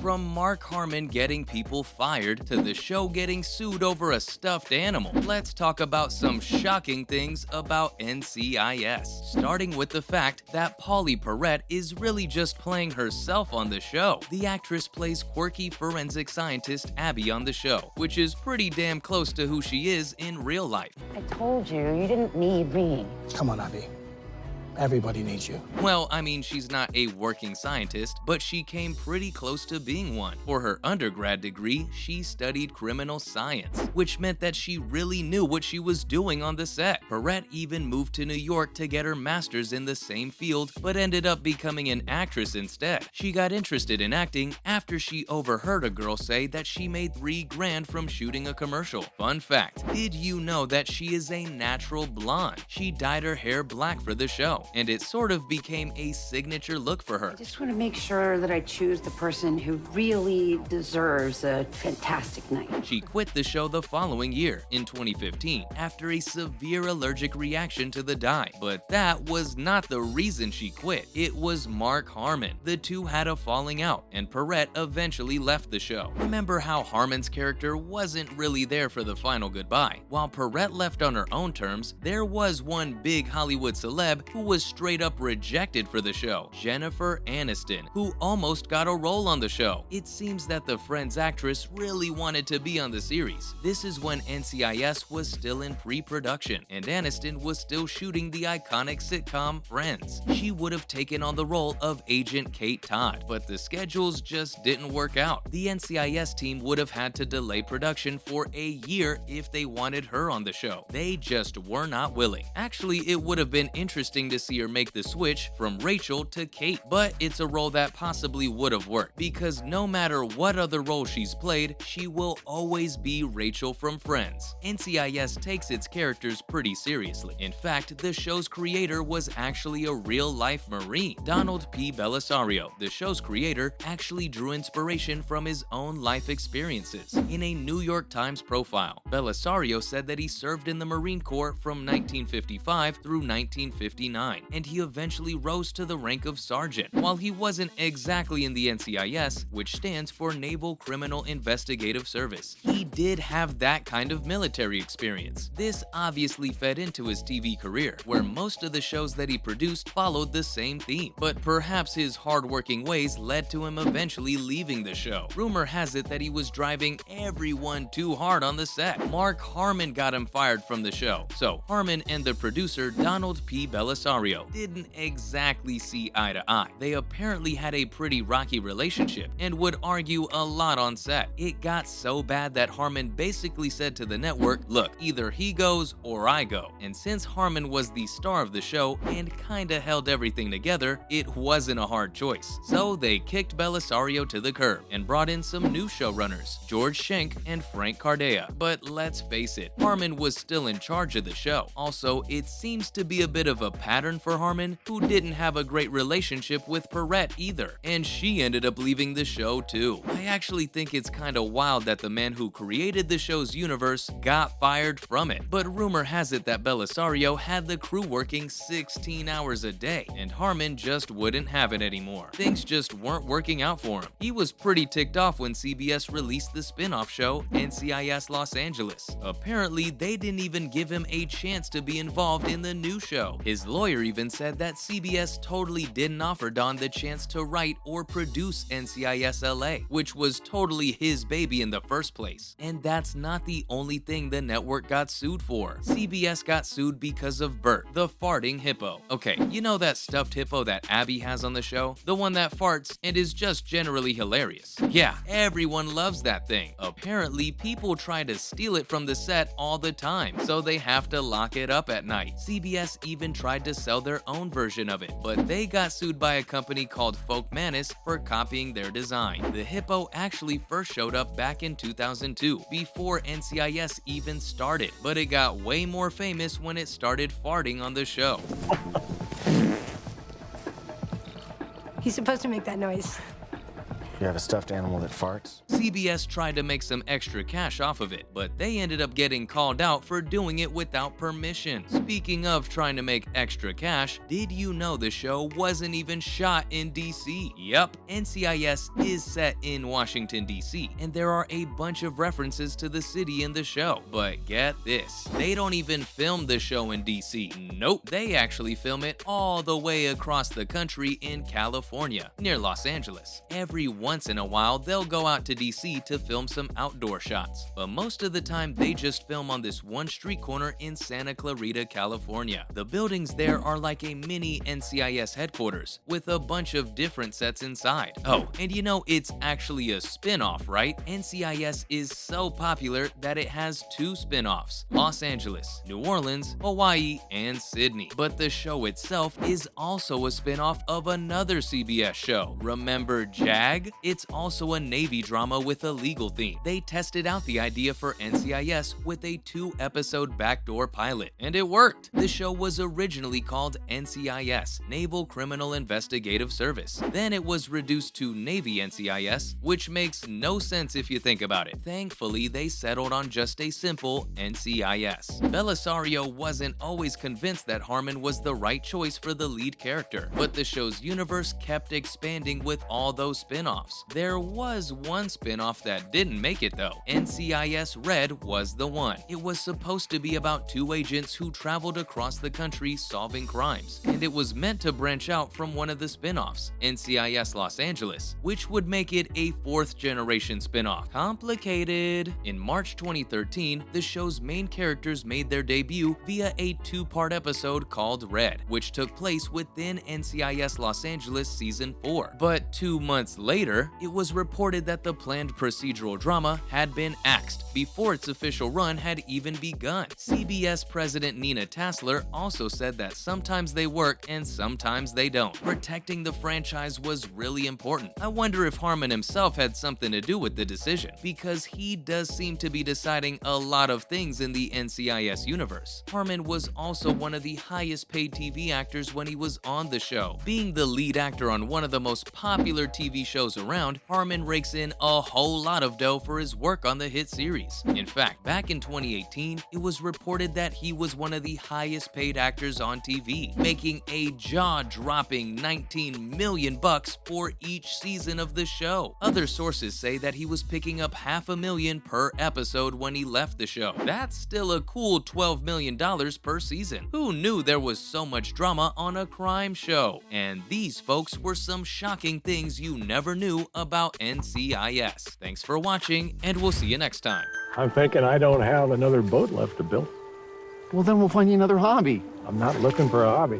From Mark Harmon getting people fired to the show getting sued over a stuffed animal, let's talk about some shocking things about NCIS. Starting with the fact that Polly Perrette is really just playing herself on the show. The actress plays quirky forensic scientist Abby on the show, which is pretty damn close to who she is in real life. I told you, you didn't need me. Come on, Abby. Everybody needs you. Well, I mean, she's not a working scientist, but she came pretty close to being one. For her undergrad degree, she studied criminal science, which meant that she really knew what she was doing on the set. Perrette even moved to New York to get her master's in the same field, but ended up becoming an actress instead. She got interested in acting after she overheard a girl say that she made $3 grand from shooting a commercial. Fun fact, did you know that she is a natural blonde? She dyed her hair black for the show, and it sort of became a signature look for her. I just want to make sure that I choose the person who really deserves a fantastic night. She quit the show the following year, in 2015, after a severe allergic reaction to the dye. But that was not the reason she quit. It was Mark Harmon. The two had a falling out, and Perrette eventually left the show. Remember how Harmon's character wasn't really there for the final goodbye? While Perrette left on her own terms, there was one big Hollywood celeb who was straight up rejected for the show, Jennifer Aniston, who almost got a role on the show. It seems that the Friends actress really wanted to be on the series. This is when NCIS was still in pre-production, and Aniston was still shooting the iconic sitcom Friends. She would have taken on the role of Agent Kate Todd, but the schedules just didn't work out. The NCIS team would have had to delay production for a year if they wanted her on the show. They just were not willing. Actually, it would have been interesting to see her make the switch from Rachel to Kate, but it's a role that possibly would have worked, because no matter what other role she's played, she will always be Rachel from Friends. NCIS takes its characters pretty seriously. In fact, the show's creator was actually a real-life Marine. Donald P. Bellisario, the show's creator, actually drew inspiration from his own life experiences. In a New York Times profile, Bellisario said that he served in the Marine Corps from 1955 through 1959, and he eventually rose to the rank of sergeant. While he wasn't exactly in the NCIS, which stands for Naval Criminal Investigative Service, he did have that kind of military experience. This obviously fed into his TV career, where most of the shows that he produced followed the same theme. But perhaps his hard-working ways led to him eventually leaving the show. Rumor has it that he was driving everyone too hard on the set. Mark Harmon got him fired from the show, so Harmon and the producer Donald P. Bellisario didn't exactly see eye to eye. They apparently had a pretty rocky relationship and would argue a lot on set. It got so bad that Harmon basically said to the network, "Look, either he goes or I go." And since Harmon was the star of the show and kinda held everything together, it wasn't a hard choice. So they kicked Bellisario to the curb and brought in some new showrunners, George Schenk and Frank Cardea. But let's face it, Harmon was still in charge of the show. Also, it seems to be a bit of a pattern for Harmon, who didn't have a great relationship with Perrette either, and she ended up leaving the show too. I actually think it's kinda wild that the man who created the show's universe got fired from it, but rumor has it that Bellisario had the crew working 16 hours a day, and Harmon just wouldn't have it anymore. Things just weren't working out for him. He was pretty ticked off when CBS released the spin-off show NCIS Los Angeles. Apparently, they didn't even give him a chance to be involved in the new show. His lawyer even said that CBS totally didn't offer Don the chance to write or produce NCIS LA, which was totally his baby in the first place. And that's not the only thing the network got sued for. CBS got sued because of Bert, the farting hippo. Okay, you know that stuffed hippo that Abby has on the show? The one that farts and is just generally hilarious. Yeah, everyone loves that thing. Apparently, people try to steal it from the set all the time, so they have to lock it up at night. CBS even tried to sell their own version of it, but they got sued by a company called Folk Manus for copying their design. The hippo actually first showed up back in 2002, before NCIS even started, but it got way more famous when it started farting on the show. He's supposed to make that noise. You have a stuffed animal that farts? CBS tried to make some extra cash off of it, but they ended up getting called out for doing it without permission. Speaking of trying to make extra cash, did you know the show wasn't even shot in DC? Yup, NCIS is set in Washington, DC, and there are a bunch of references to the city in the show. But get this, they don't even film the show in DC. Nope, they actually film it all the way across the country in California, near Los Angeles. Every once in a while, they'll go out to DC to film some outdoor shots, but most of the time they just film on this one street corner in Santa Clarita, California. The buildings there are like a mini NCIS headquarters with a bunch of different sets inside. Oh, and you know it's actually a spin-off, right? NCIS is so popular that it has two spin-offs: Los Angeles, New Orleans, Hawaii, and Sydney. But the show itself is also a spin-off of another CBS show. Remember JAG? It's also a Navy drama with a legal theme. They tested out the idea for NCIS with a 2-episode backdoor pilot, and it worked. The show was originally called NCIS, Naval Criminal Investigative Service. Then it was reduced to Navy NCIS, which makes no sense if you think about it. Thankfully, they settled on just a simple NCIS. Belisario wasn't always convinced that Harmon was the right choice for the lead character, but the show's universe kept expanding with all those spin-offs. There was one spin-off that didn't make it though. NCIS Red was the one. It was supposed to be about two agents who traveled across the country solving crimes, and it was meant to branch out from one of the spin-offs, NCIS Los Angeles, which would make it a 4th-generation spin-off. Complicated. In March 2013, the show's main characters made their debut via a 2-part episode called Red, which took place within NCIS Los Angeles Season 4. But 2 months later, it was reported that the planned procedural drama had been axed before its official run had even begun. CBS president Nina Tassler also said that sometimes they work and sometimes they don't. Protecting the franchise was really important. I wonder if Harmon himself had something to do with the decision, because he does seem to be deciding a lot of things in the NCIS universe. Harmon was also one of the highest paid TV actors when he was on the show. Being the lead actor on one of the most popular TV shows around, Harmon rakes in a whole lot of dough for his work on the hit series. In fact, back in 2018, it was reported that he was one of the highest paid actors on TV, making a jaw-dropping $19 million for each season of the show. Other sources say that he was picking up $500,000 per episode when he left the show. That's still a cool $12 million per season. Who knew there was so much drama on a crime show? And these folks were some shocking things you never knew about NCIS. Thanks for watching, and we'll see you next time. I'm thinking I don't have another boat left to build. Well, then we'll find you another hobby. I'm not looking for a hobby.